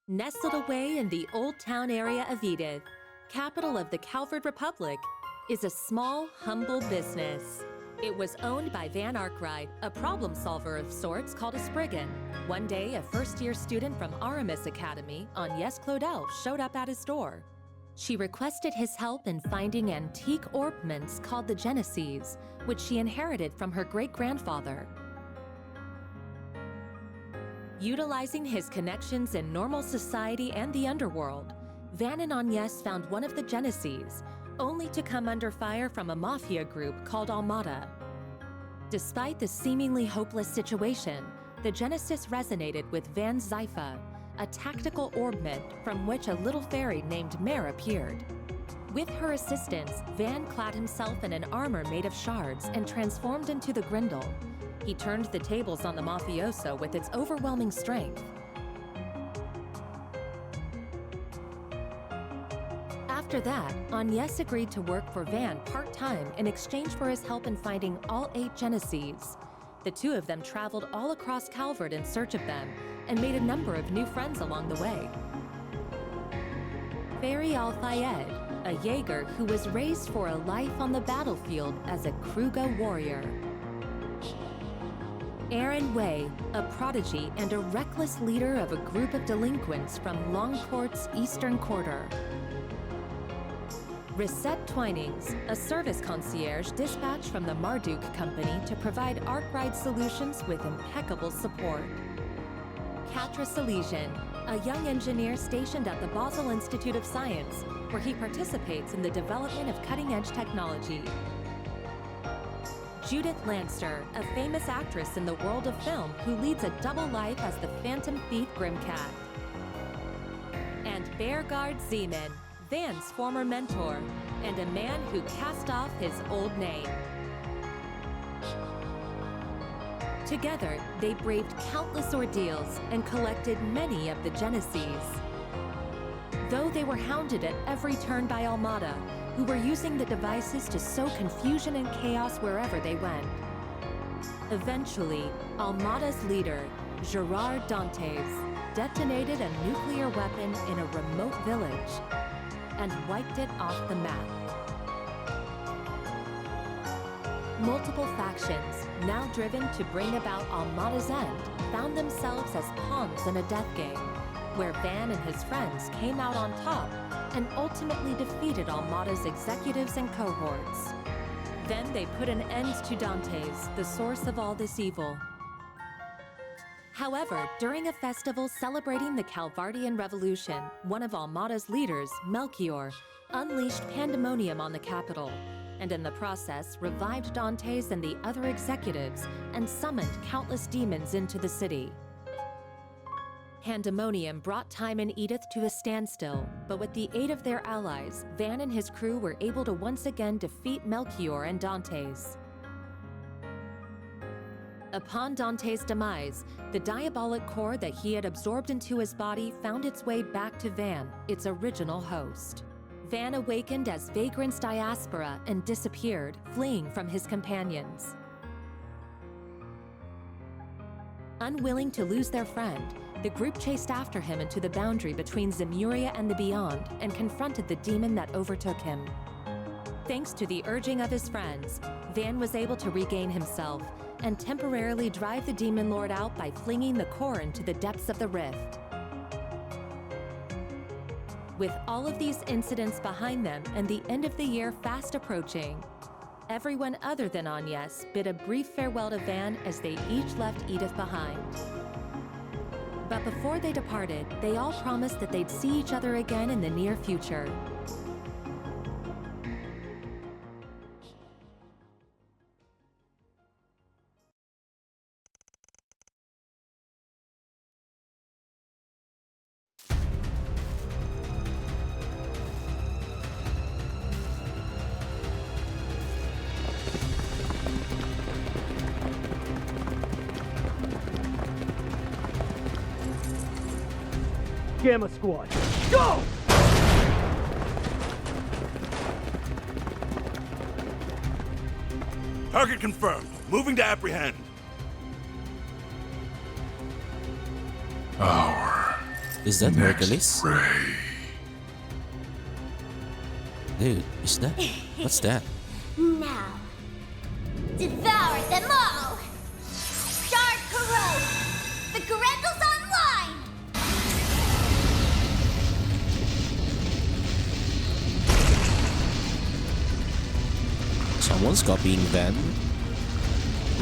Nestled away in the Old Town area of Edith, capital of the Calvard Republic, is a small, humble business. It was owned by Van Arkwright, a problem solver of sorts called a Spriggan. One day, a first-year student from Aramis Academy, Agnès Claudel, showed up at his door. She requested his help in finding antique ornaments called the Genesees, which she inherited from her great-grandfather. Utilizing his connections in normal society and the underworld, Van and Agnès found one of the Genesees, only to come under fire from a mafia group called Almada. Despite the seemingly hopeless situation, the Genesis resonated with Van's Zypha, a tactical ornament from which a little fairy named Mare appeared. With her assistance, Van clad himself in an armor made of shards and transformed into the Grendel. He turned the tables on the mafioso with its overwhelming strength. After that, Agnès agreed to work for Van part-time in exchange for his help in finding all 8 Genesees. The two of them traveled all across Calvard in search of them and made a number of new friends along the way. Fairy al-Fayed, a Jaeger who was raised for a life on the battlefield as a Kruga warrior. Aaron Way, a prodigy and a reckless leader of a group of delinquents from Longcourt's Eastern Quarter. Risette Twinings, a service concierge dispatched from the Marduk Company to provide Arkwright solutions with impeccable support. Katra Salesian, a young engineer stationed at the Basel Institute of Science, where he participates in the development of cutting-edge technology. Judith Lanster, a famous actress in the world of film who leads a double life as the Phantom Thief Grimcat. And Bearguard Zeman, Van's former mentor, and a man who cast off his old name. Together, they braved countless ordeals and collected many of the Genesees. Though they were hounded at every turn by Almada, who were using the devices to sow confusion and chaos wherever they went. Eventually, Almada's leader, Gerard Dantes, detonated a nuclear weapon in a remote village and wiped it off the map. Multiple factions, now driven to bring about Almada's end, found themselves as pawns in a death game, where Van and his friends came out on top and ultimately defeated Almada's executives and cohorts. Then they put an end to Dantes, the source of all this evil. However, during a festival celebrating the Calvardian Revolution, one of Almada's leaders, Melchior, unleashed pandemonium on the capital, and in the process revived Dantes and the other executives and summoned countless demons into the city. Pandemonium brought time in Edith to a standstill, but with the aid of their allies, Van and his crew were able to once again defeat Melchior and Dantes. Upon Dantes' demise, the diabolic core that he had absorbed into his body found its way back to Van, its original host. Van awakened as Vagrant's diaspora and disappeared, fleeing from his companions. Unwilling to lose their friend, the group chased after him into the boundary between Zemuria and the Beyond and confronted the demon that overtook him. Thanks to the urging of his friends, Van was able to regain himself and temporarily drive the demon lord out by flinging the core into the depths of the rift. With all of these incidents behind them and the end of the year fast approaching, everyone other than Agnès bid a brief farewell to Van as they each left Edith behind. But before they departed, they all promised that they'd see each other again in the near future. Gamma Squad, go! Target confirmed. Moving to apprehend. Our Is that Hercules? Ray. Dude, is that? What's that? Now, devour them all! Start corrode! The Correndal's online! Someone's copying Van.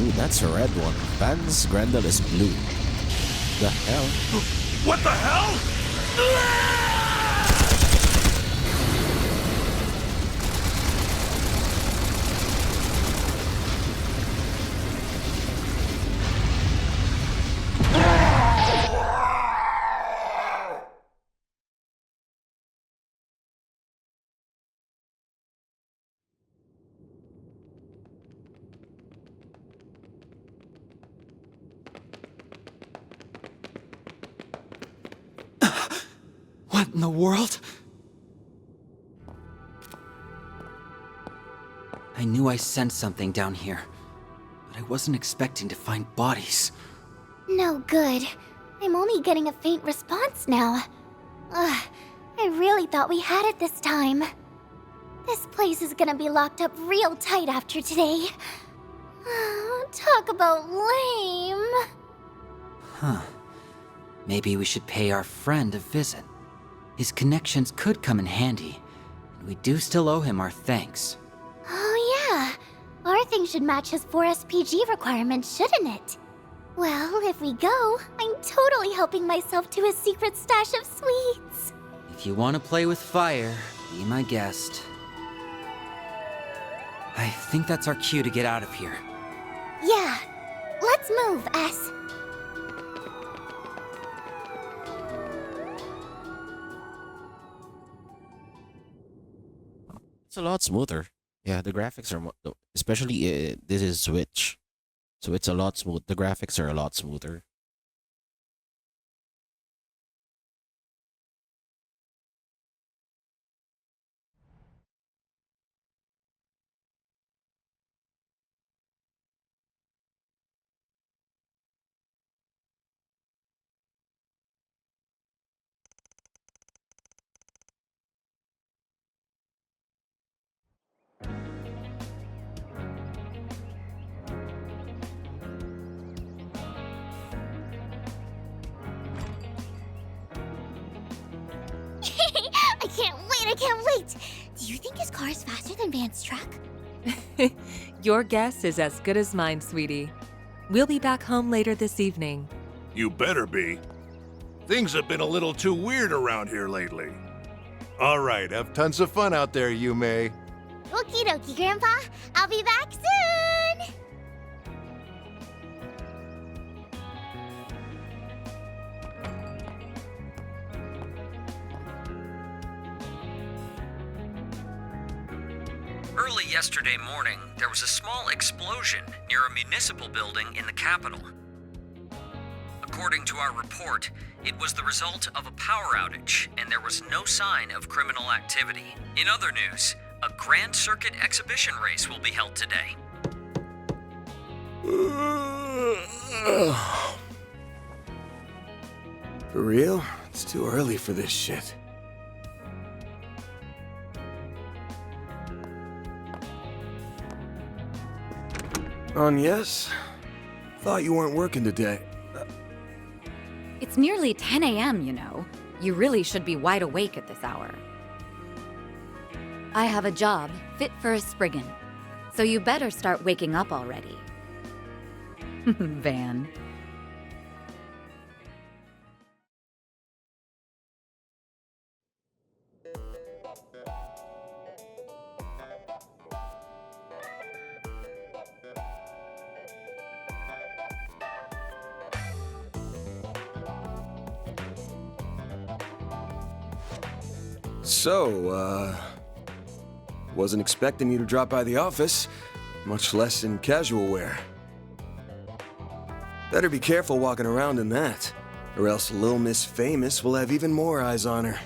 Ooh, that's a red one. Van's Grendel is blue. The hell? What the hell? What in the world? I knew I sensed something down here, but I wasn't expecting to find bodies. No good. I'm only getting a faint response now. Ugh, I really thought we had it this time. This place is gonna be locked up real tight after today. Talk about lame. Huh. Maybe we should pay our friend a visit. His connections could come in handy, and we do still owe him our thanks. Oh yeah, our thing should match his 4 SPG requirements, shouldn't it? Well, if we go, I'm totally helping myself to his secret stash of sweets. If you want to play with fire, be my guest. I think that's our cue to get out of here. Yeah, let's move, S. It's a lot smoother. Yeah, the graphics are especially this is Switch, so it's a lot smooth. The graphics are a lot smoother. I can't wait! Do you think his car is faster than Van's truck? Your guess is as good as mine, sweetie. We'll be back home later this evening. You better be. Things have been a little too weird around here lately. All right, have tons of fun out there, Yume. Okie dokie, Grandpa. I'll be back soon! Early yesterday morning, there was a small explosion near a municipal building in the capital. According to our report, it was the result of a power outage, and there was no sign of criminal activity. In other news, a Grand Circuit exhibition race will be held today. For real? It's too early for this shit. Yes? Thought you weren't working today. It's nearly 10 a.m., you know. You really should be wide awake at this hour. I have a job fit for a Spriggan, so you better start waking up already. Van. So, wasn't expecting you to drop by the office, much less in casual wear. Better be careful walking around in that, or else Lil Miss Famous will have even more eyes on her.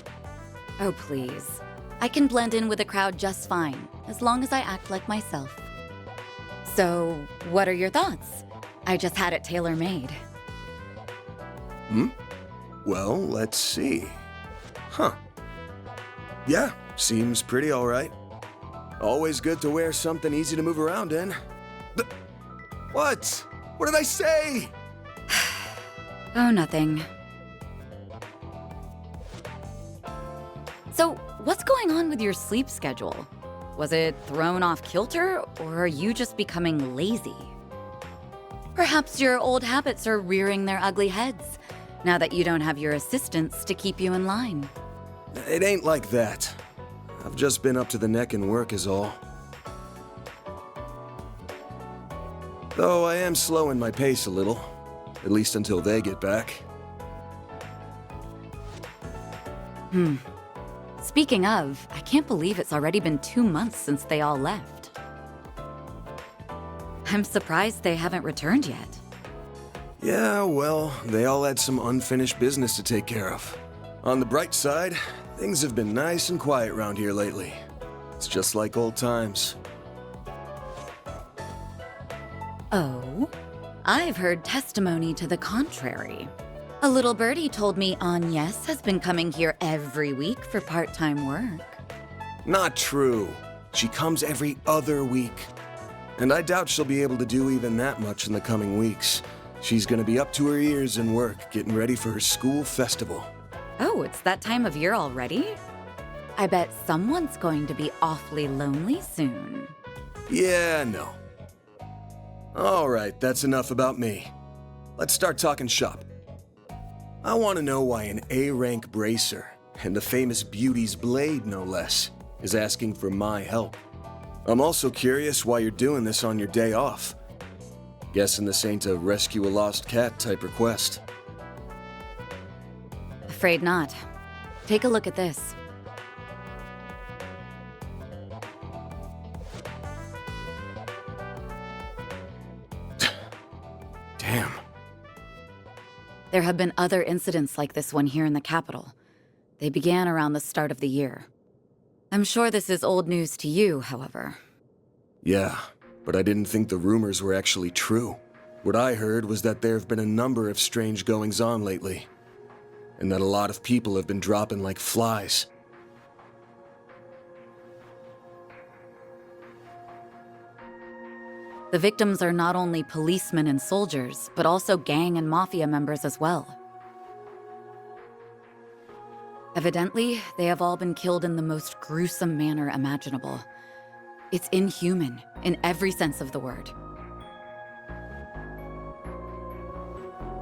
Oh, please. I can blend in with the crowd just fine, as long as I act like myself. So, what are your thoughts? I just had it tailor-made. Well, let's see. Huh. Yeah, seems pretty alright. Always good to wear something easy to move around in. What? What did I say? Oh, nothing. So, what's going on with your sleep schedule? Was it thrown off kilter, or are you just becoming lazy? Perhaps your old habits are rearing their ugly heads, now that you don't have your assistants to keep you in line. It ain't like that. I've just been up to the neck in work is all. Though I am slowing my pace a little, at least until they get back. Speaking of, I can't believe it's already been 2 months since they all left. I'm surprised they haven't returned yet. Yeah, well, they all had some unfinished business to take care of. On the bright side, things have been nice and quiet around here lately. It's just like old times. Oh? I've heard testimony to the contrary. A little birdie told me Agnes has been coming here every week for part-time work. Not true. She comes every other week. And I doubt she'll be able to do even that much in the coming weeks. She's gonna be up to her ears in work, getting ready for her school festival. Oh, it's that time of year already? I bet someone's going to be awfully lonely soon. Yeah, no. Alright, that's enough about me. Let's start talking shop. I want to know why an A-rank bracer, and the famous Beauty's Blade no less, is asking for my help. I'm also curious why you're doing this on your day off. Guessing this ain't a rescue a lost cat type request. Afraid not. Take a look at this. Damn. There have been other incidents like this one here in the capital. They began around the start of the year. I'm sure this is old news to you, however. Yeah, but I didn't think the rumors were actually true. What I heard was that there have been a number of strange goings-on lately, and that a lot of people have been dropping like flies. The victims are not only policemen and soldiers, but also gang and mafia members as well. Evidently, they have all been killed in the most gruesome manner imaginable. It's inhuman, in every sense of the word.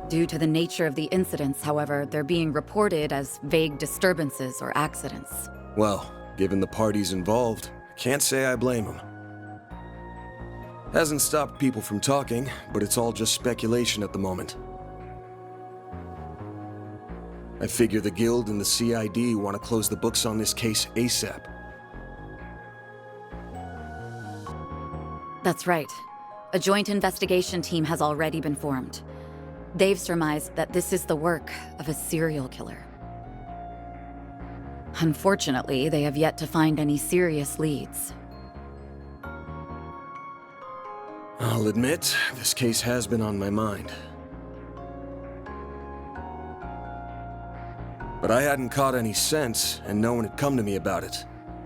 Due to the nature of the incidents, however, they're being reported as vague disturbances or accidents. Well, given the parties involved, can't say I blame them. Hasn't stopped people from talking, but it's all just speculation at the moment. I figure the Guild and the CID want to close the books on this case ASAP. That's right. A joint investigation team has already been formed. They've surmised that this is the work of a serial killer. Unfortunately, they have yet to find any serious leads. I'll admit, this case has been on my mind. But I hadn't caught any sense, and no one had come to me about it.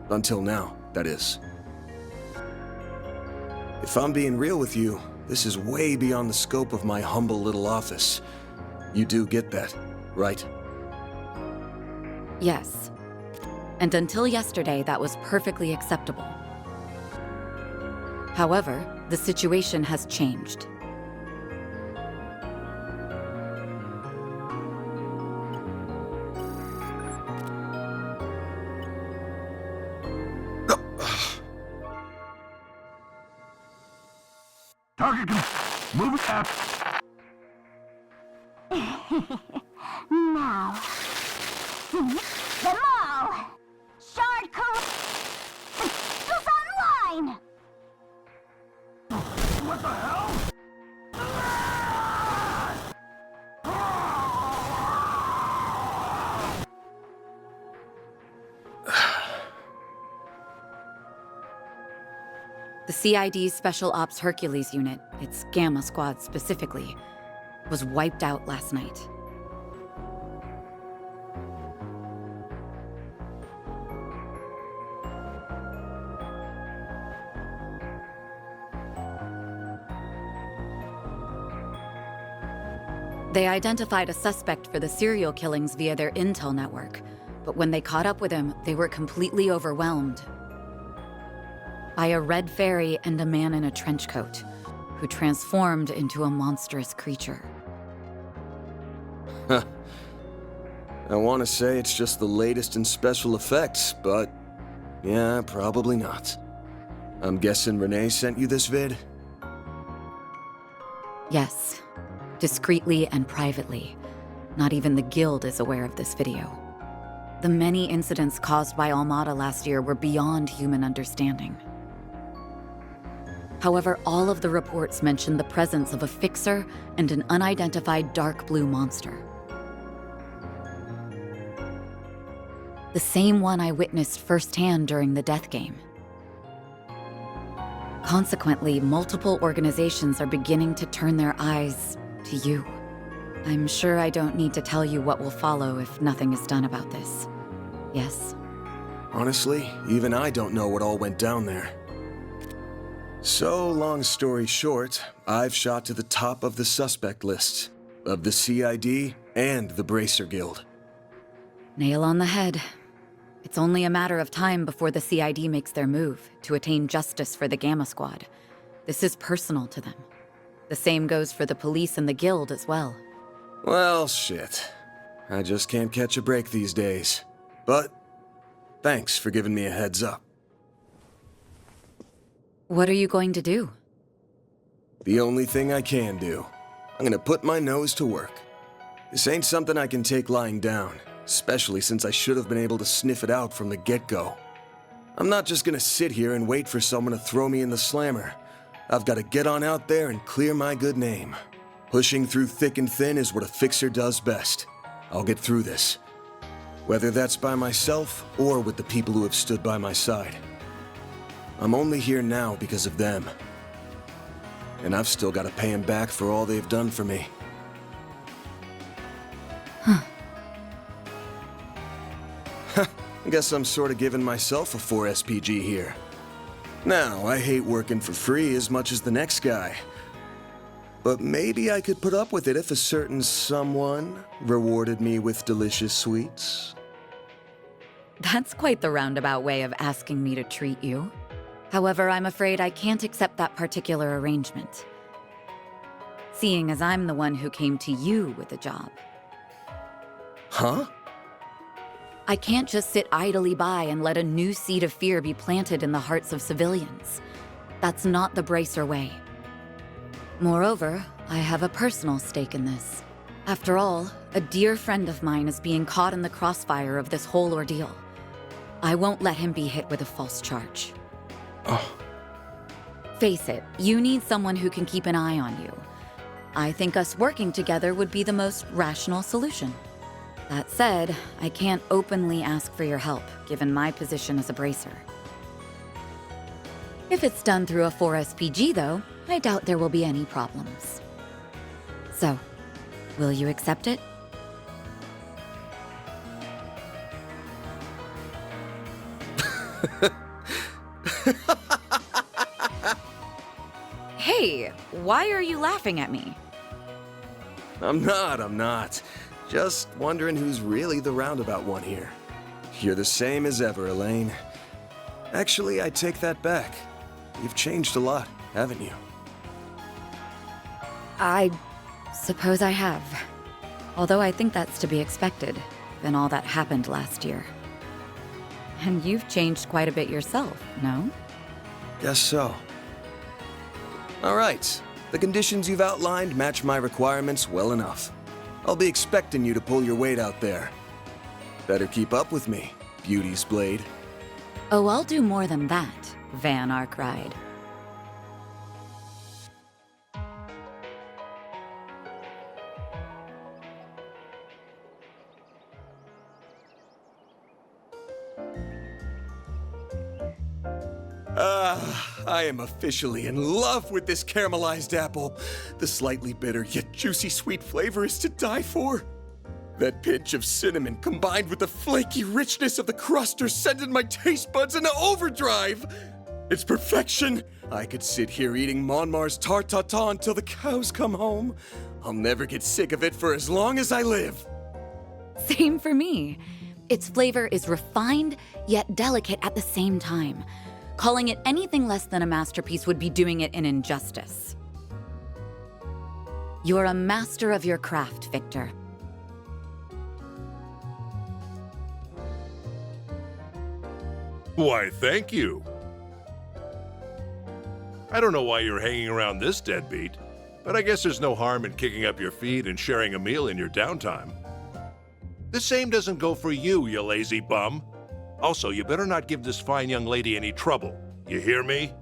Until now, that is. If I'm being real with you, this is way beyond the scope of my humble little office. You do get that, right? Yes. And until yesterday, that was perfectly acceptable. However, the situation has changed. Target, move it up. Now, sweep them all! Shard is online! What the hell? The CID's Special Ops Hercules unit, its Gamma Squad specifically, was wiped out last night. They identified a suspect for the serial killings via their intel network, but when they caught up with him, they were completely overwhelmed by a red fairy and a man in a trench coat, who transformed into a monstrous creature. Huh. I want to say it's just the latest in special effects, but yeah, probably not. I'm guessing Renee sent you this vid? Yes, discreetly and privately. Not even the Guild is aware of this video. The many incidents caused by Armada last year were beyond human understanding. However, all of the reports mentioned the presence of a fixer and an unidentified dark blue monster. The same one I witnessed firsthand during the death game. Consequently, multiple organizations are beginning to turn their eyes to you. I'm sure I don't need to tell you what will follow if nothing is done about this. Yes? Honestly, even I don't know what all went down there. So, long story short, I've shot to the top of the suspect list of the CID and the Bracer Guild. Nail on the head. It's only a matter of time before the CID makes their move to attain justice for the Gamma Squad. This is personal to them. The same goes for the police and the Guild as well. Well, shit. I just can't catch a break these days. But thanks for giving me a heads up. What are you going to do? The only thing I can do. I'm gonna put my nose to work. This ain't something I can take lying down, especially since I should have been able to sniff it out from the get-go. I'm not just gonna sit here and wait for someone to throw me in the slammer. I've gotta get on out there and clear my good name. Pushing through thick and thin is what a fixer does best. I'll get through this. Whether that's by myself or with the people who have stood by my side. I'm only here now because of them. And I've still got to pay them back for all they've done for me. Huh. I guess I'm sort of giving myself a 4 SPG here. Now, I hate working for free as much as the next guy. But maybe I could put up with it if a certain someone rewarded me with delicious sweets. That's quite the roundabout way of asking me to treat you. However, I'm afraid I can't accept that particular arrangement, seeing as I'm the one who came to you with the job. Huh? I can't just sit idly by and let a new seed of fear be planted in the hearts of civilians. That's not the Bracer way. Moreover, I have a personal stake in this. After all, a dear friend of mine is being caught in the crossfire of this whole ordeal. I won't let him be hit with a false charge. Oh. Face it, you need someone who can keep an eye on you. I think us working together would be the most rational solution. That said, I can't openly ask for your help, given my position as a Bracer. If it's done through a 4 SPG, though, I doubt there will be any problems. So, will you accept it? Hey, why are you laughing at me? I'm not. Just wondering who's really the roundabout one here. You're the same as ever, Elaine. Actually, I take that back. You've changed a lot, haven't you? I suppose I have. Although I think that's to be expected, given all that happened last year. And you've changed quite a bit yourself, no? Guess so. All right. The conditions you've outlined match my requirements well enough. I'll be expecting you to pull your weight out there. Better keep up with me, Beauty's Blade. Oh, I'll do more than that, Van Arkride. I am officially in love with this caramelized apple. The slightly bitter yet juicy sweet flavor is to die for. That pinch of cinnamon combined with the flaky richness of the crust are sending my taste buds into overdrive. It's perfection. I could sit here eating Monmar's tart tatin until the cows come home. I'll never get sick of it for as long as I live. Same for me. Its flavor is refined, yet delicate at the same time. Calling it anything less than a masterpiece would be doing it an injustice. You're a master of your craft, Victor. Why, thank you. I don't know why you're hanging around this deadbeat, but I guess there's no harm in kicking up your feet and sharing a meal in your downtime. The same doesn't go for you, you lazy bum. Also, you better not give this fine young lady any trouble. You hear me?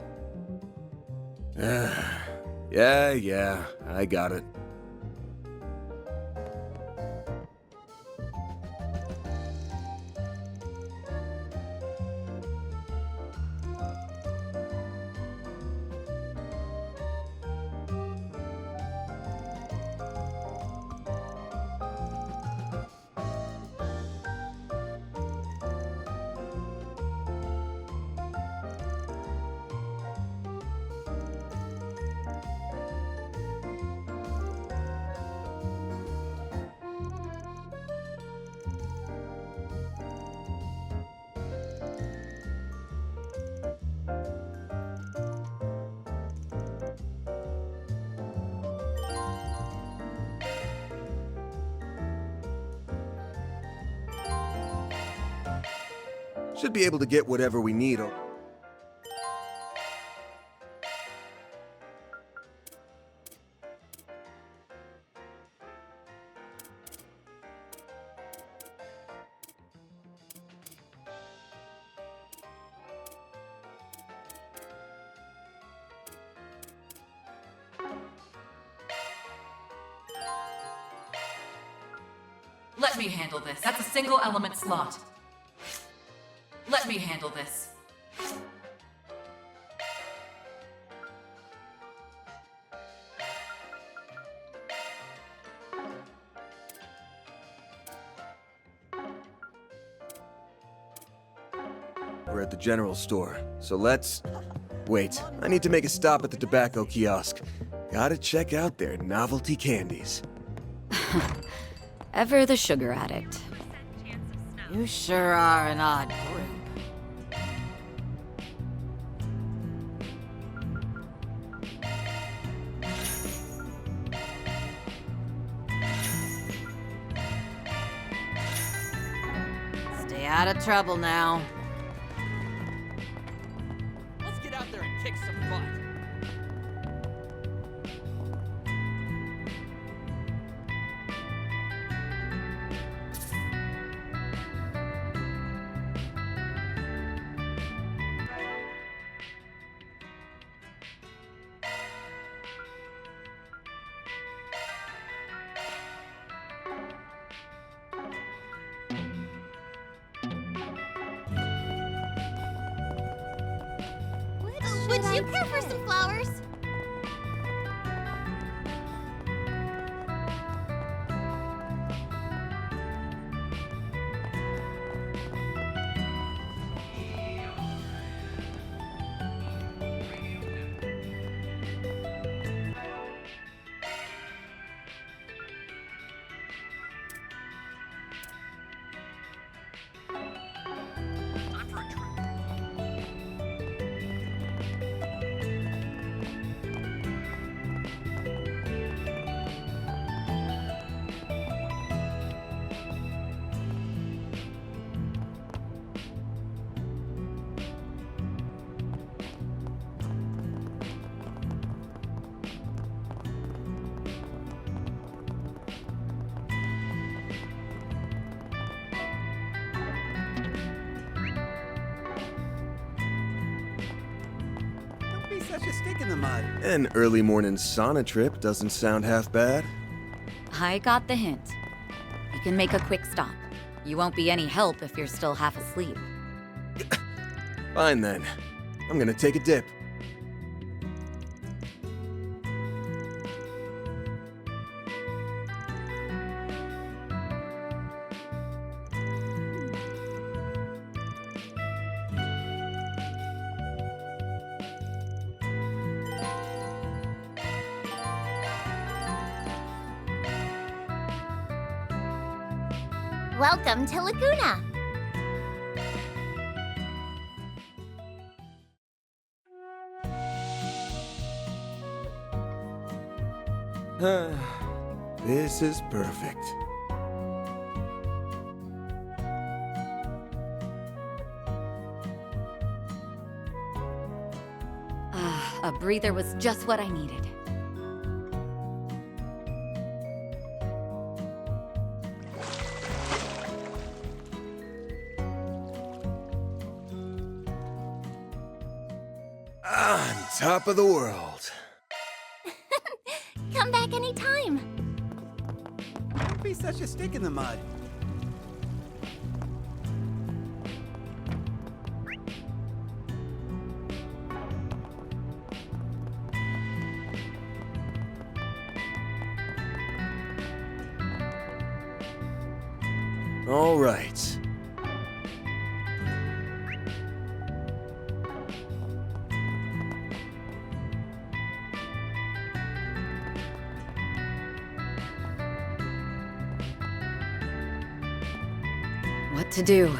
Yeah, I got it. Should be able to get whatever we need. Let me handle this. That's a single element slot. Let me handle this. We're at the general store, so let's... Wait, I need to make a stop at the tobacco kiosk. Gotta check out their novelty candies. Ever the sugar addict. You sure are an odd group. Stay out of trouble now. Let's get out there and kick some butt. Would you care for some flowers? Time for a drink. Don't be such a stick in the mud. An early morning sauna trip doesn't sound half bad. I got the hint. You can make a quick stop. You won't be any help if you're still half asleep. Fine then. I'm gonna take a dip. Welcome to Laguna. This is perfect. A breather was just what I needed. On top of the world. Come back anytime. Don't be such a stick in the mud. All right. What to do?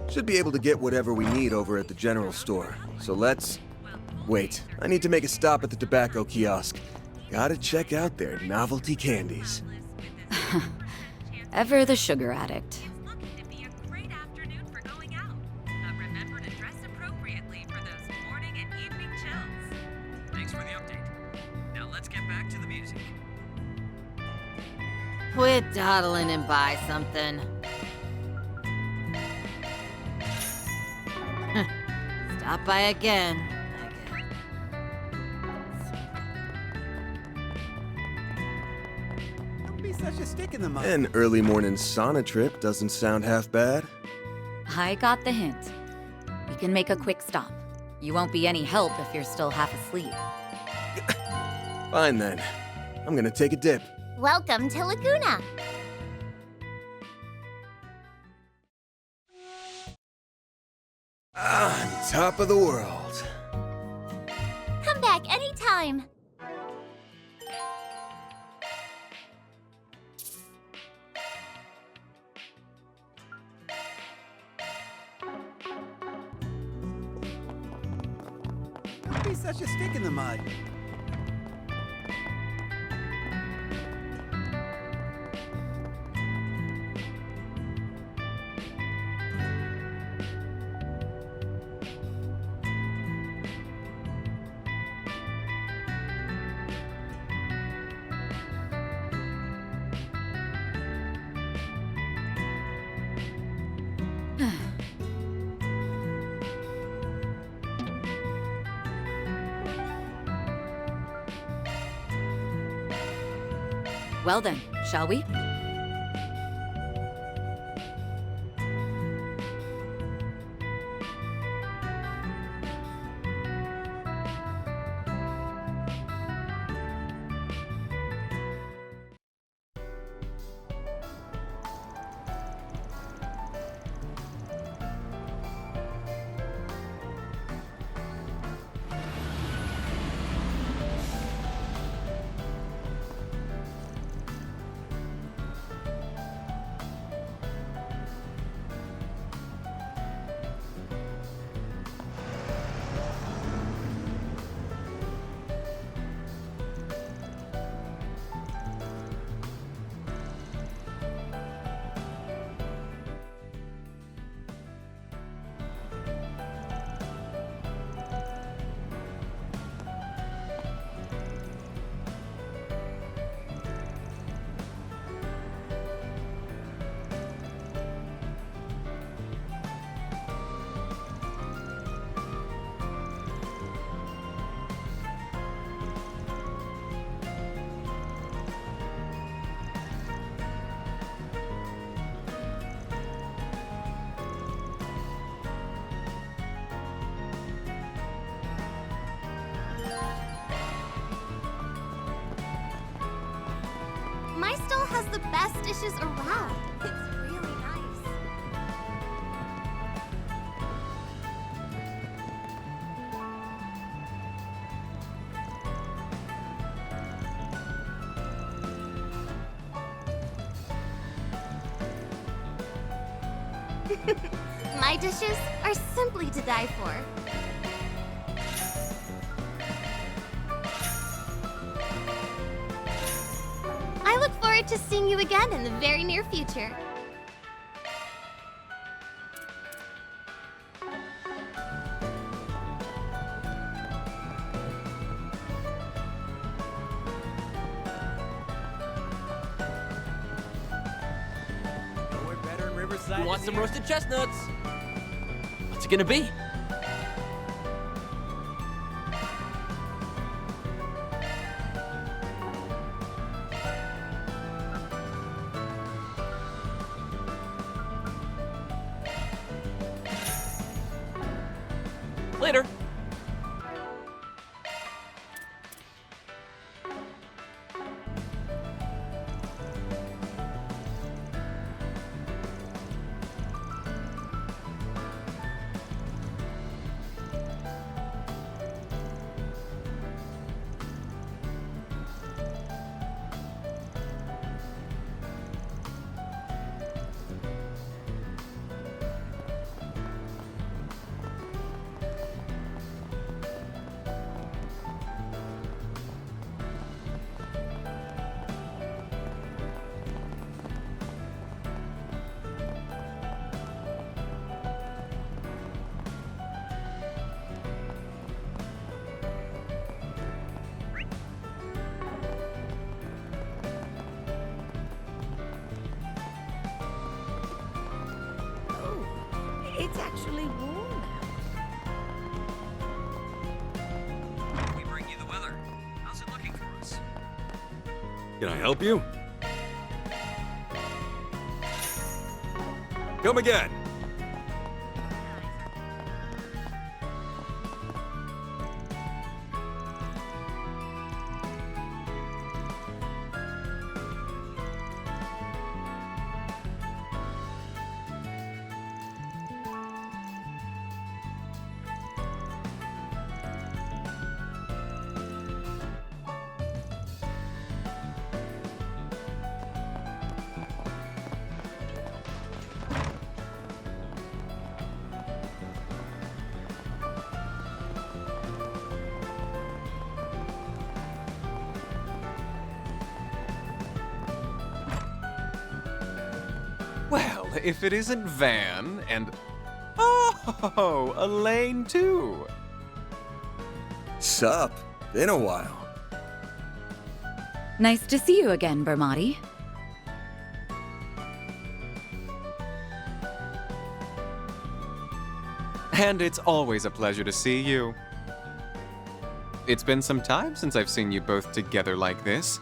Should be able to get whatever we need over at the general store. So let's... Wait, I need to make a stop at the tobacco kiosk. Gotta check out their novelty candies. Ever the sugar addict. Looking to be a great afternoon for going out. But remember to dress appropriately for those morning and evening chills. Thanks for the update. Now let's get back to the music. Quit dawdling and buy something. Stop by again. Don't be such a stick in the mud. An early morning sauna trip doesn't sound half bad. I got the hint. We can make a quick stop. You won't be any help if you're still half asleep. Fine then. I'm gonna take a dip. Welcome to Laguna. On top of the world. Come back anytime. Don't be such a stick in the mud. Well then, shall we? dishes around. It's really nice. My dishes are simply to die for. I look forward to seeing you again in the very near future. Nowhere better in Riverside. You want than some here. roasted chestnuts? What's it gonna be? Later. It's actually warm now. We bring you the weather. How's it looking for us? Can I help you? Come again. Well, if it isn't Van and... Oh, Elaine too. Sup? Been a while. Nice to see you again, Bermati. And it's always a pleasure to see you. It's been some time since I've seen you both together like this.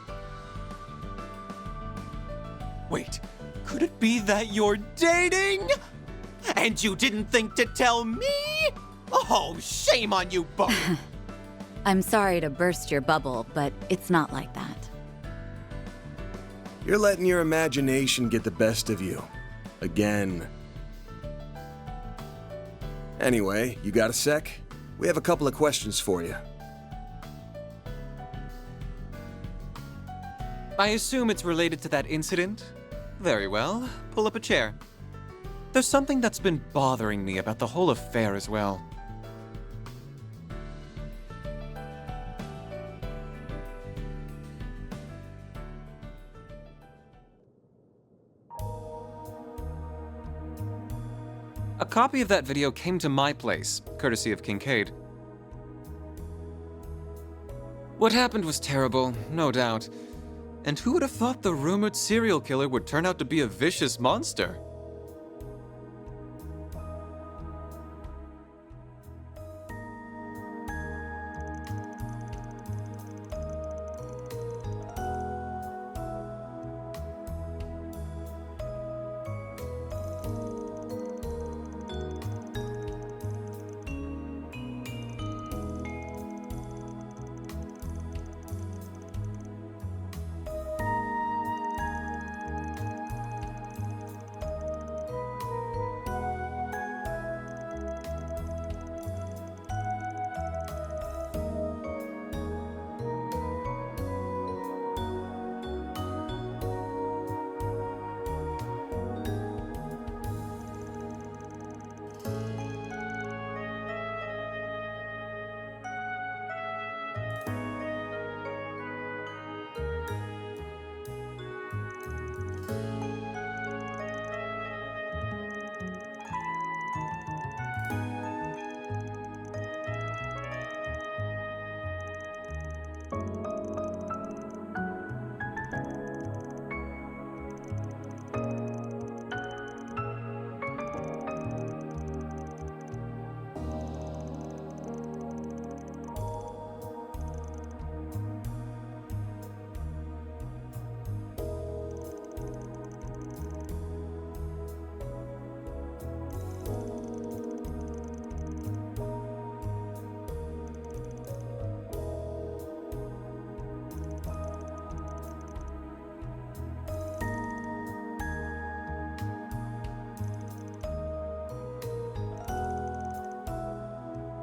Wait, could it be that you're dating? And you didn't think to tell me? Oh, shame on you both! I'm sorry to burst your bubble, but it's not like that. You're letting your imagination get the best of you. Again. Anyway, you got a sec? We have a couple of questions for you. I assume it's related to that incident? Very well. Pull up a chair. There's something that's been bothering me about the whole affair as well. A copy of that video came to my place, courtesy of Kincaid. What happened was terrible, no doubt. And who would have thought the rumored serial killer would turn out to be a vicious monster?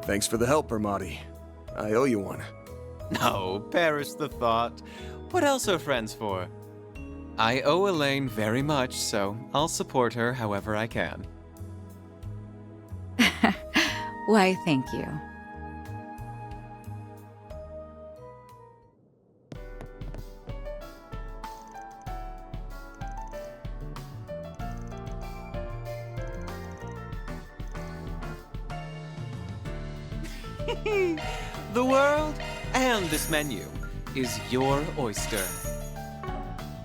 Thanks for the help, Ermati. I owe you one. No, perish the thought. What else are friends for? I owe Elaine very much, so I'll support her however I can. Why, thank you. The world and this menu is your oyster.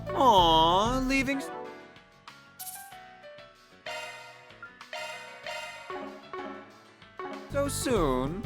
Aww, leaving... so soon?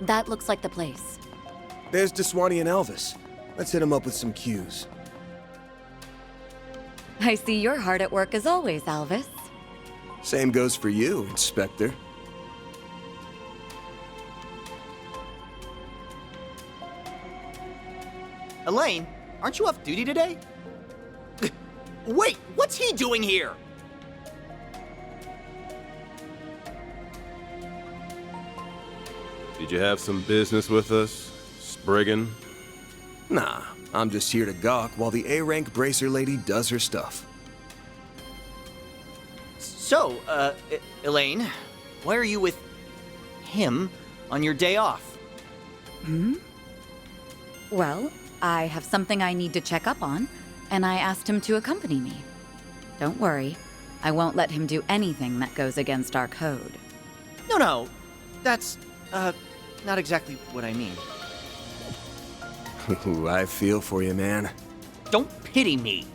That looks like the place. There's Deswani and Elvis. Let's hit him up with some cues. I see you're hard at work as always, Alvis. Same goes for you, Inspector. Elaine, aren't you off duty today? Wait, what's he doing here? Did you have some business with us, Spriggan? Nah, I'm just here to gawk while the A-rank bracer lady does her stuff. So, Elaine, why are you with him on your day off? Well, I have something I need to check up on, and I asked him to accompany me. Don't worry, I won't let him do anything that goes against our code. No, that's, not exactly what I mean. Ooh, I feel for you, man. Don't pity me.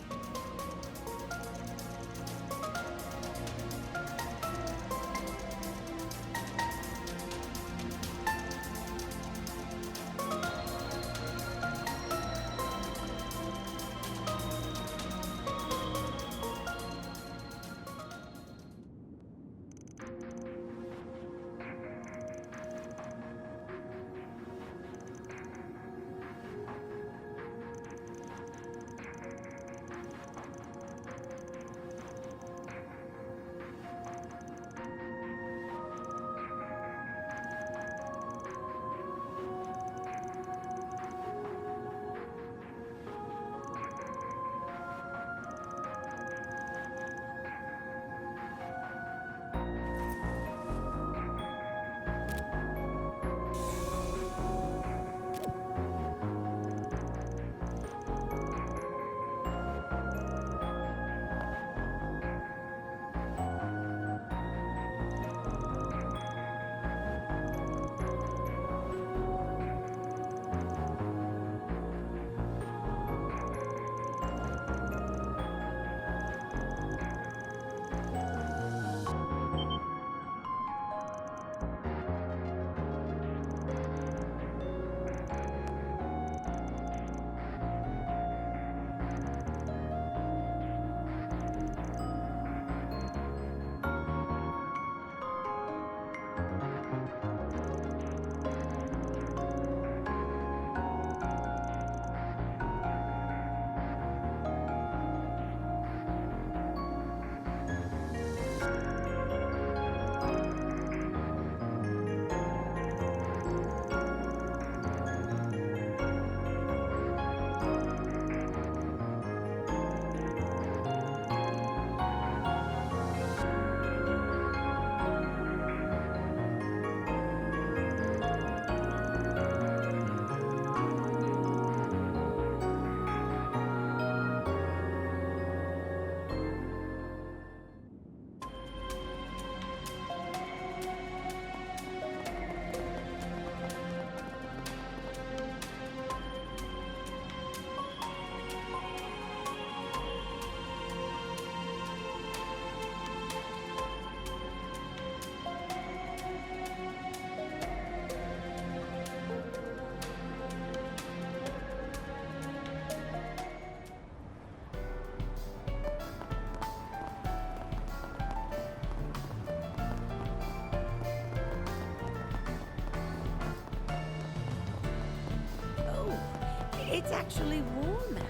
It's actually warm out.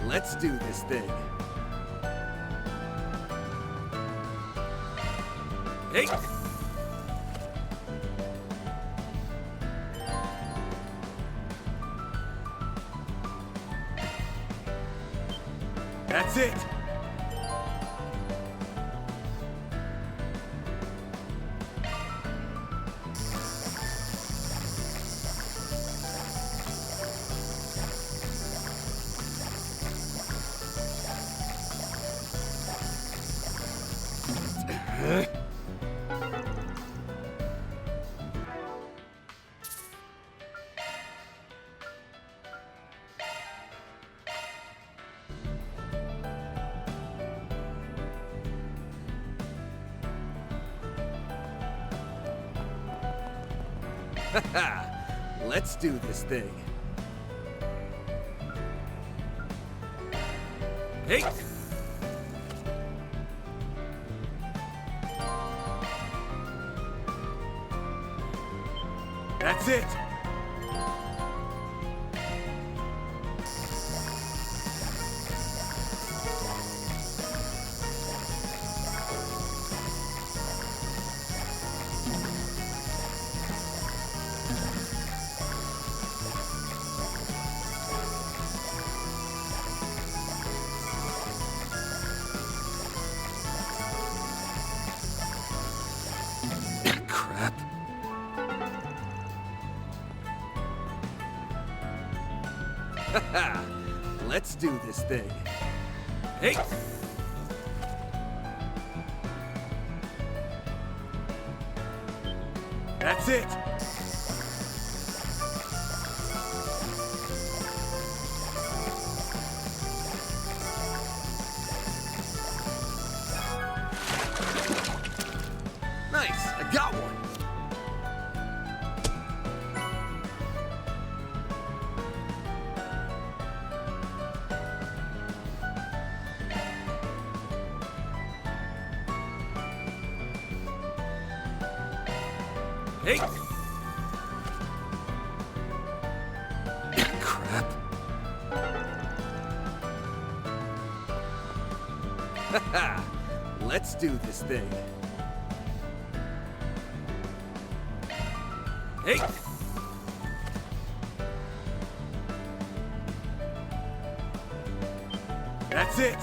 Let's do this thing. Hey! That's it! Let's do this thing. Hey! That's it! Crap. Let's do this thing. Hey! That's it! Nice! I got one! Hey! Crap. Let's do this thing. Hey! That's it!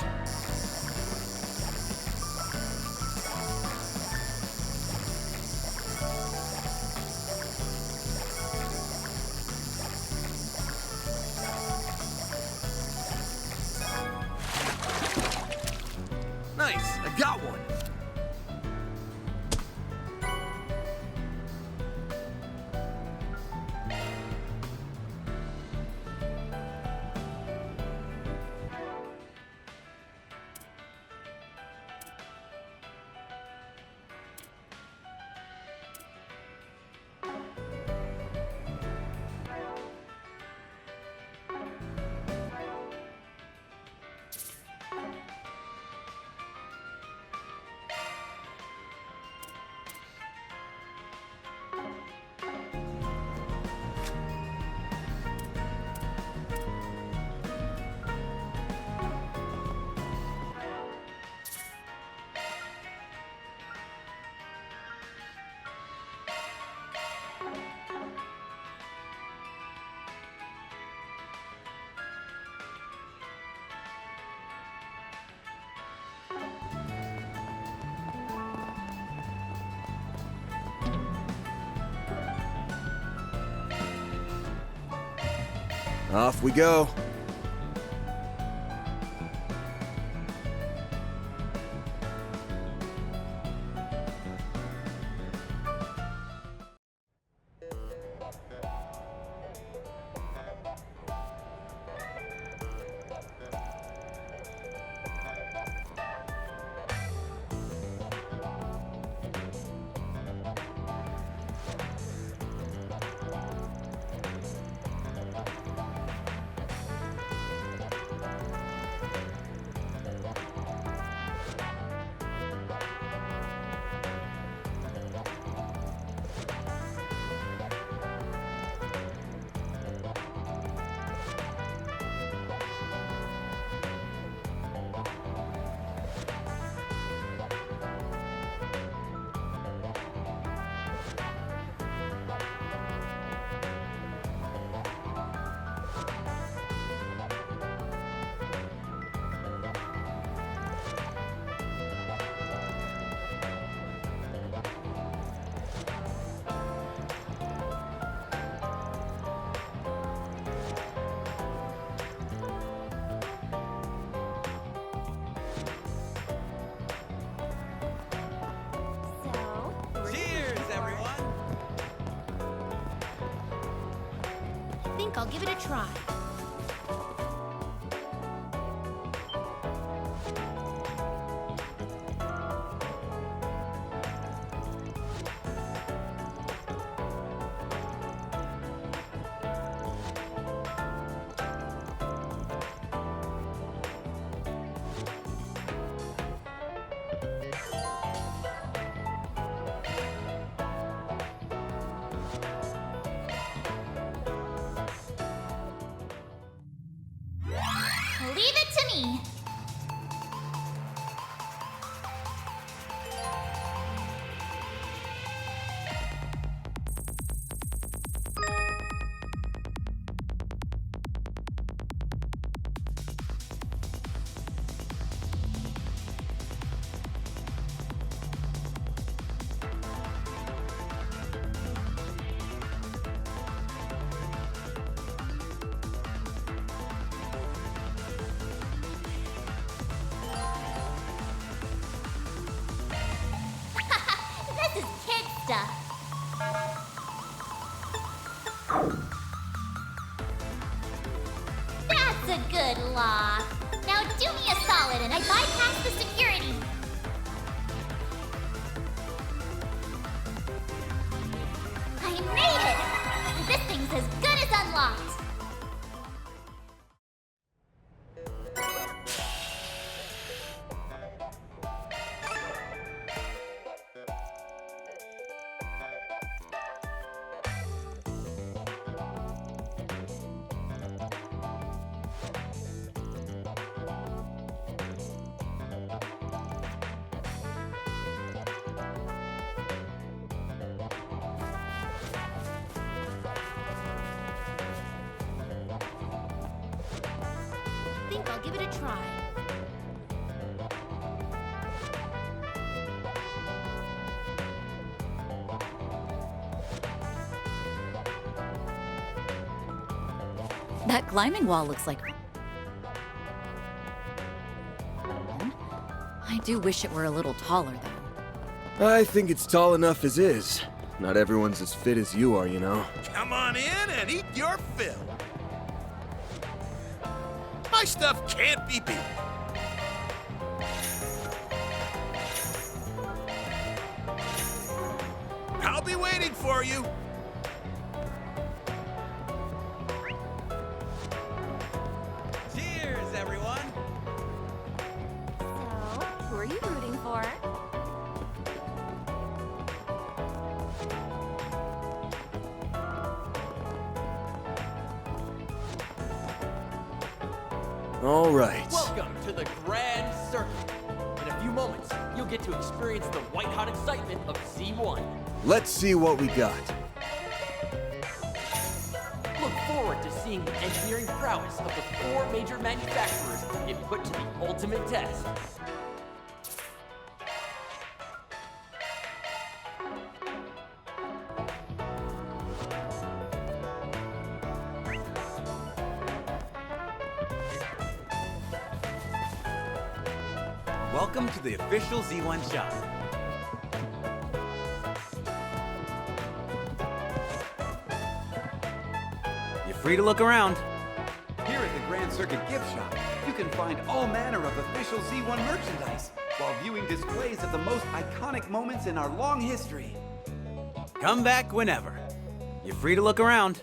Off we go. I'll give it a try. Leave it to me. This is kid stuff. That's a good lock. Now do me a solid and I bypass the security. I made it! This thing's as good as unlocked. I'll give it a try. That climbing wall looks like... I do wish it were a little taller, though. I think it's tall enough as is. Not everyone's as fit as you are, you know. Come on in and eat your fill. My stuff can't be beat. I'll be waiting for you. Cheers, everyone! So, who are you rooting for? All right. Welcome to the Grand Circuit. In a few moments, you'll get to experience the white-hot excitement of Z1. Let's see what we got. Look forward to seeing the engineering prowess of the 4 major manufacturers get put to the ultimate test. Welcome to the official Z1 shop. You're free to look around. Here at the Grand Circuit Gift Shop, you can find all manner of official Z1 merchandise while viewing displays of the most iconic moments in our long history. Come back whenever. You're free to look around.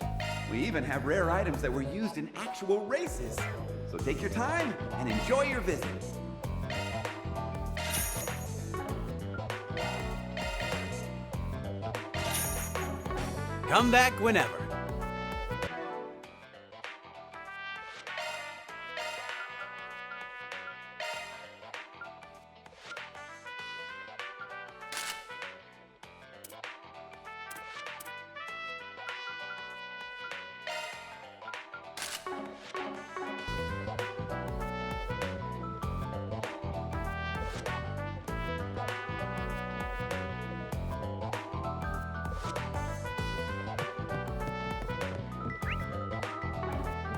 We even have rare items that were used in actual races. So take your time and enjoy your visit. Come back whenever.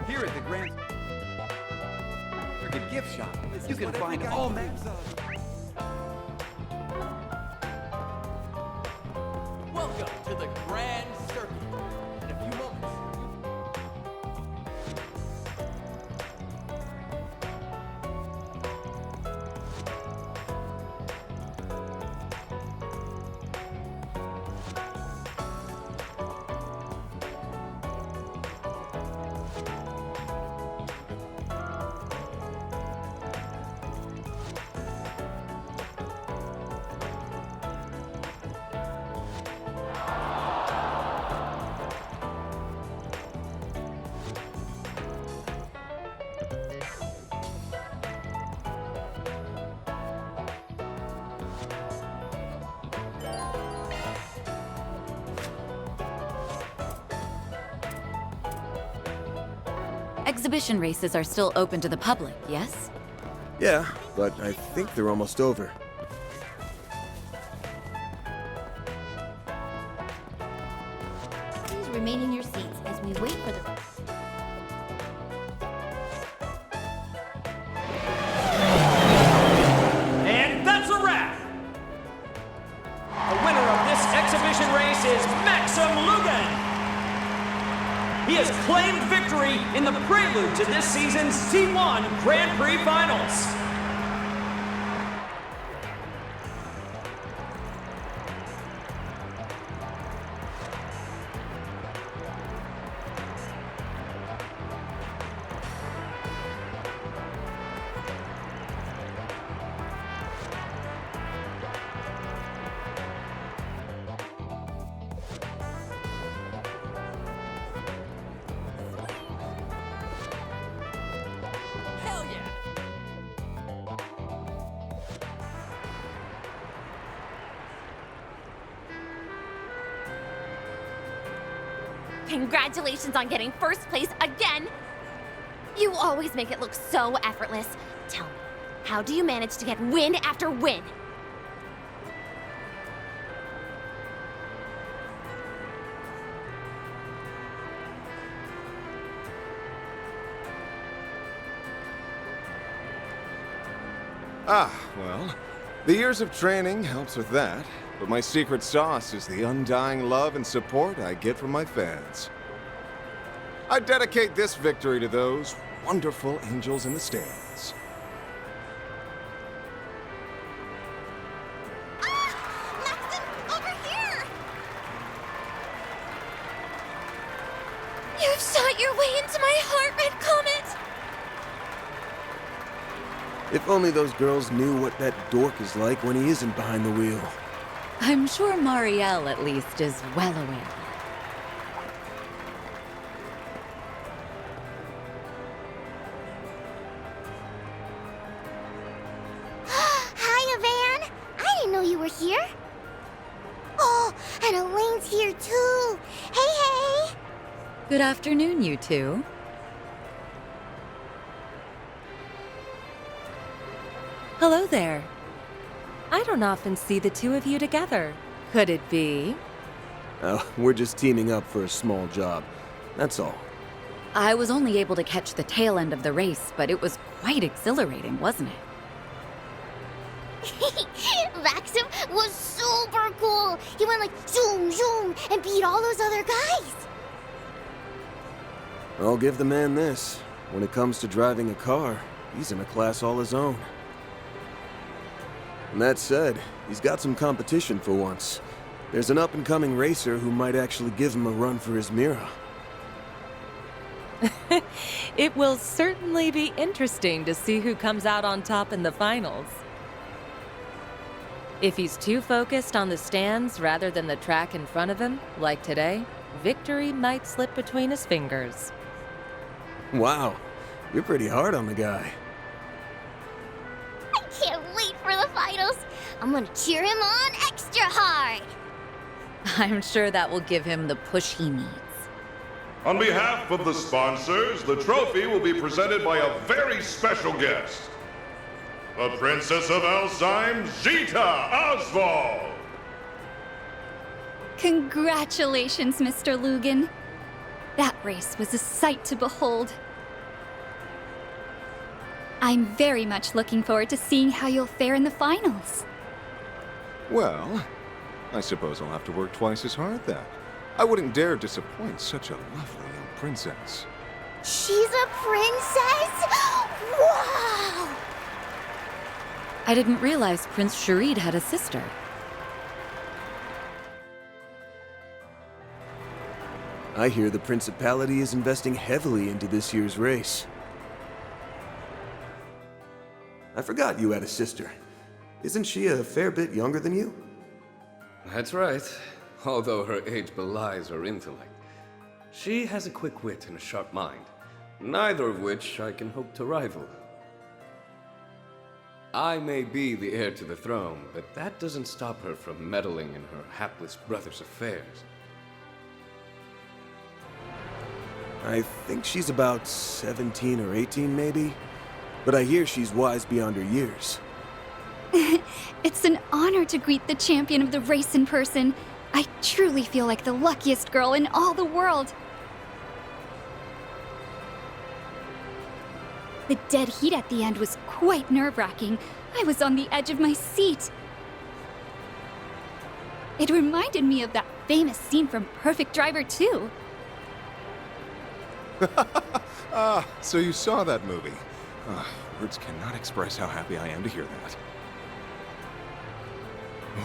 Here at the Grand Circuit Gift Shop, you can find all manner. Welcome to the Grand Circuit. In a few moments. Exhibition races are still open to the public, yes? Yeah, but I think they're almost over. Please remain in your seats as we wait for the... And that's a wrap! The winner of this exhibition race is Maxim Lugan! He has claimed victory in the prelude to this season's C1 Grand Prix Finals. Hell yeah! Congratulations on getting first place again! You always make it look so effortless. Tell me, how do you manage to get win after win? Well, the years of training helps with that, but my secret sauce is the undying love and support I get from my fans. I dedicate this victory to those wonderful angels in the stands. You've shot your way into my heart, Red Comet! If only those girls knew what that dork is like when he isn't behind the wheel. I'm sure Marielle, at least, is well aware. Hiya, Van! I didn't know you were here. Oh, and Elaine's here too. Hey, hey! Good afternoon, you two. Hello there. I don't often see the two of you together. Could it be? Oh, we're just teaming up for a small job. That's all. I was only able to catch the tail end of the race, but it was quite exhilarating, wasn't it? Maxim was super cool. He went like zoom, zoom, and beat all those other guys. I'll give the man this. When it comes to driving a car, he's in a class all his own. And that said, he's got some competition for once. There's an up-and-coming racer who might actually give him a run for his Mira. It will certainly be interesting to see who comes out on top in the finals. If he's too focused on the stands rather than the track in front of him, like today, victory might slip between his fingers. Wow, you're pretty hard on the guy. I can't wait for the finals. I'm gonna cheer him on extra hard. I'm sure that will give him the push he needs. On behalf of the sponsors, the trophy will be presented by a very special guest. The Princess of Alzheim, Zita Oswald! Congratulations, Mr. Lugan. That race was a sight to behold. I'm very much looking forward to seeing how you'll fare in the finals. Well, I suppose I'll have to work twice as hard then. I wouldn't dare disappoint such a lovely young princess. She's a princess? Wow! I didn't realize Prince Sharid had a sister. I hear the Principality is investing heavily into this year's race. I forgot you had a sister. Isn't she a fair bit younger than you? That's right, although her age belies her intellect. She has a quick wit and a sharp mind, neither of which I can hope to rival. I may be the heir to the throne, but that doesn't stop her from meddling in her hapless brother's affairs. I think she's about 17 or 18 maybe, but I hear she's wise beyond her years. It's an honor to greet the champion of the race in person. I truly feel like the luckiest girl in all the world. The dead heat at the end was quite nerve-wracking. I was on the edge of my seat. It reminded me of that famous scene from Perfect Driver 2. Ah, so you saw that movie. Words cannot express how happy I am to hear that.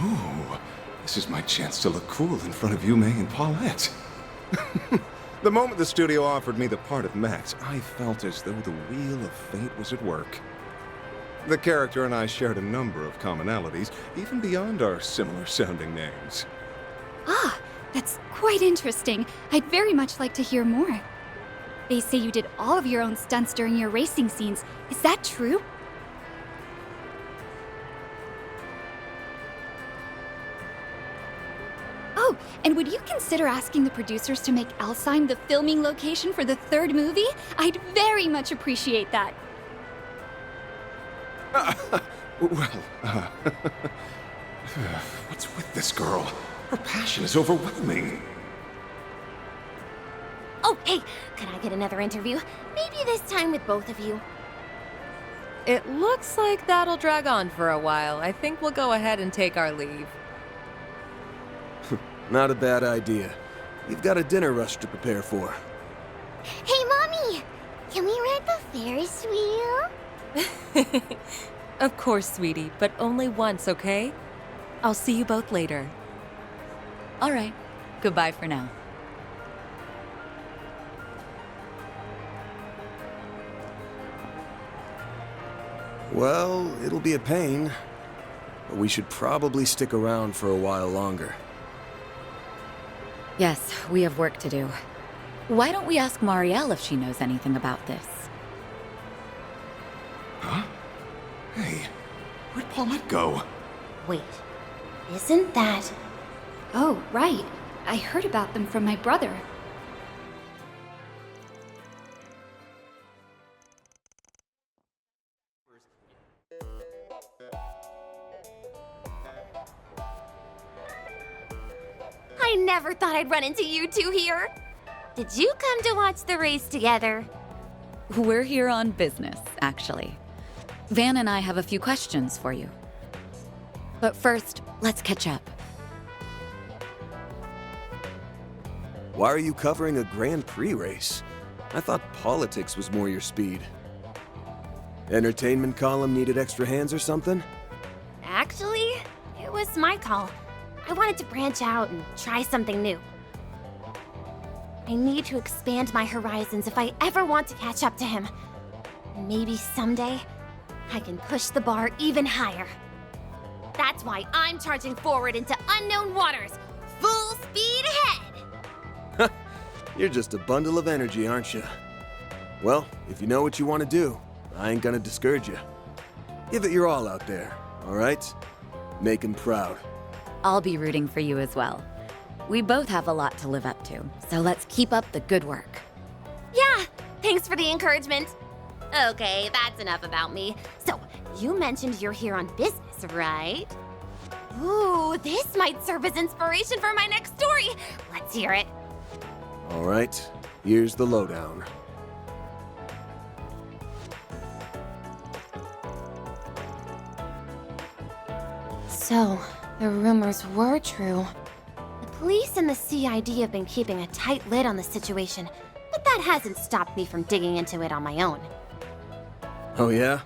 Ooh, this is my chance to look cool in front of Yume and Paulette. The moment the studio offered me the part of Max, I felt as though the wheel of fate was at work. The character and I shared a number of commonalities, even beyond our similar-sounding names. Ah, that's quite interesting. I'd very much like to hear more. They say you did all of your own stunts during your racing scenes. Is that true? Oh, and would you consider asking the producers to make Alzheim the filming location for the third movie? I'd very much appreciate that. What's with this girl? Her passion is overwhelming. Oh, hey, can I get another interview? Maybe this time with both of you. It looks like that'll drag on for a while. I think we'll go ahead and take our leave. Not a bad idea. You've got a dinner rush to prepare for. Hey, Mommy! Can we ride the Ferris wheel? Of course, sweetie, but only once, okay? I'll see you both later. All right. Goodbye for now. Well, it'll be a pain, but we should probably stick around for a while longer. Yes, we have work to do. Why don't we ask Marielle if she knows anything about this? Huh? Hey, where'd Paulette go? Wait, isn't that... Oh, right. I heard about them from my brother. I never thought I'd run into you two here. Did you come to watch the race together? We're here on business, actually. Van and I have a few questions for you. But first, let's catch up. Why are you covering a Grand Prix race? I thought politics was more your speed. Entertainment column needed extra hands or something? Actually, it was my call. I wanted to branch out and try something new. I need to expand my horizons if I ever want to catch up to him. Maybe someday, I can push the bar even higher. That's why I'm charging forward into unknown waters, full speed ahead! You're just a bundle of energy, aren't you? Well, if you know what you want to do, I ain't gonna discourage you. Give it your all out there, all right? Make him proud. I'll be rooting for you as well. We both have a lot to live up to, so let's keep up the good work. Yeah, thanks for the encouragement. Okay, that's enough about me. So, you mentioned you're here on business, right? Ooh, this might serve as inspiration for my next story. Let's hear it. All right, here's the lowdown. So, the rumors were true. The police and the CID have been keeping a tight lid on the situation, but that hasn't stopped me from digging into it on my own. Oh yeah?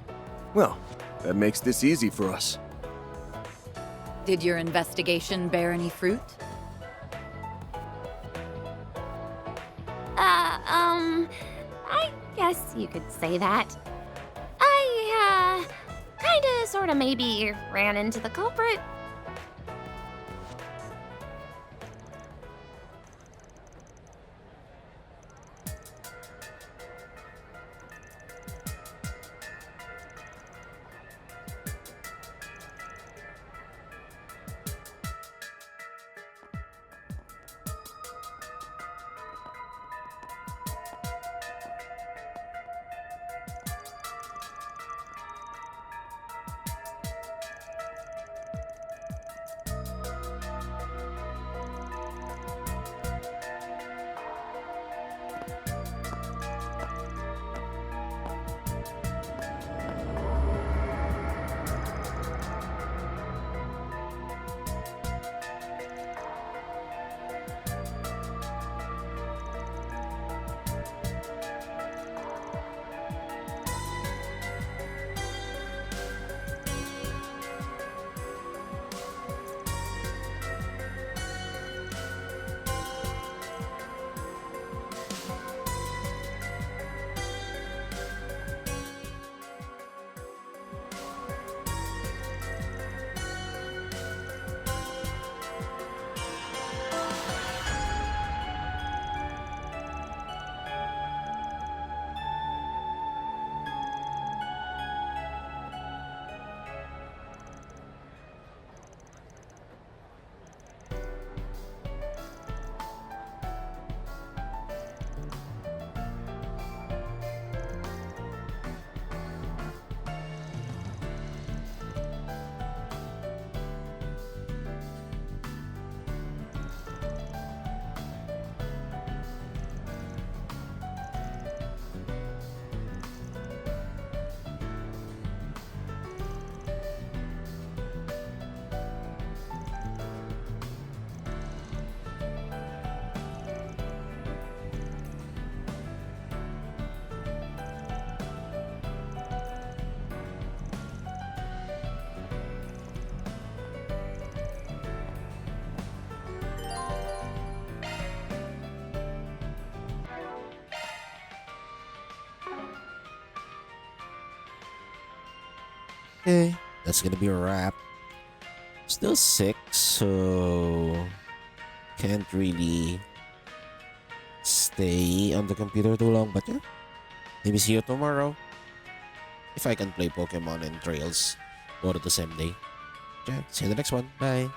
Well, that makes this easy for us. Did your investigation bear any fruit? I guess you could say that. I, kinda, sorta, maybe ran into the culprit. Okay, that's gonna be a wrap. Still sick, so can't really stay on the computer too long, but yeah. Maybe see you tomorrow. If I can play Pokemon and Trails both at the same day. Yeah, see you in the next one. Bye.